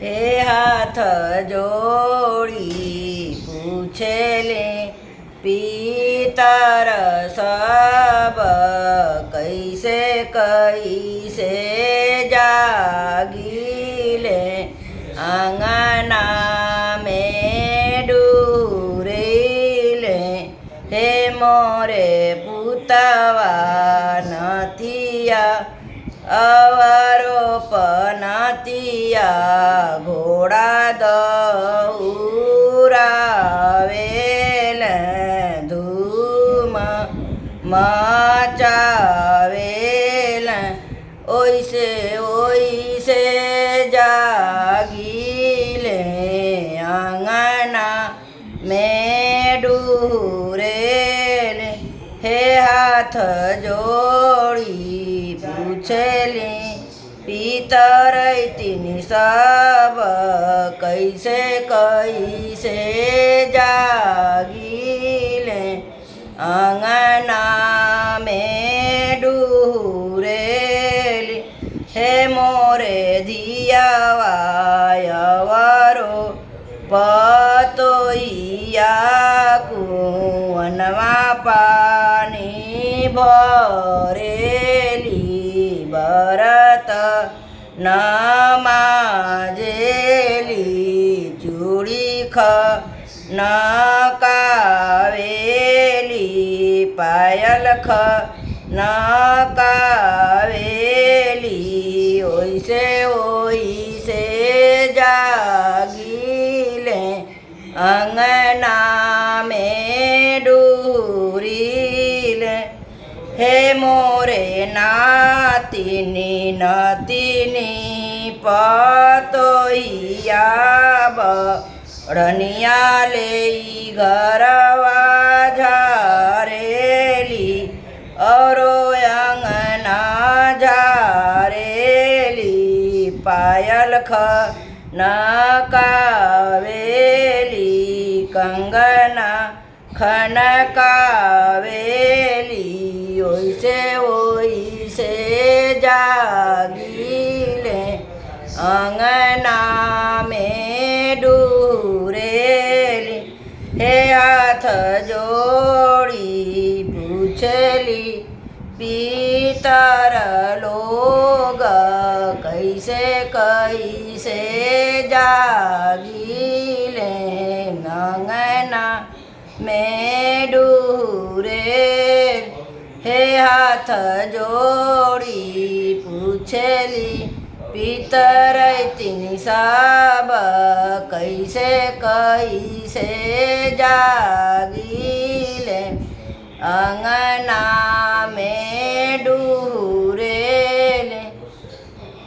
हे हाथ जोड़ी पूछेले पितर सब कैसे कैसे जागिले आंगना में डूरेले हे मोरे पुतवा नथिया अवरोपनतिया घोड़ा दौरावेल धूम मचावेल ओइसे ओइसे जागिले आंगना में डूरेल हे हाथ जोड़ी पूछेली पितर तिनी सब कैसे कैसे जागिले आंगना में डूरेली हे मोरे धियावा अवरो पतोइया कुवनवा पानी भरेली भरत नमाजेली चूड़ी नकावेली पायल नकावेली ओइसे ओइसे जागिले अंगना में डूरीले हे मोरे नातिनी नतिनी पतोइया बड़निया ले घरवा झारेली औरो अंगना झारेली पायल नकावेली कंगना खनकावेली ओइसे ओइसे जागिले अंगना में डूरेली हे हाथ जोड़ी पूछली पितर लोग कैसे कैसे जागिले अंगना में डूरेल हे हाथ जोड़ी पूछली पितर तिनी सब कैसे कैसे जागिले अंगना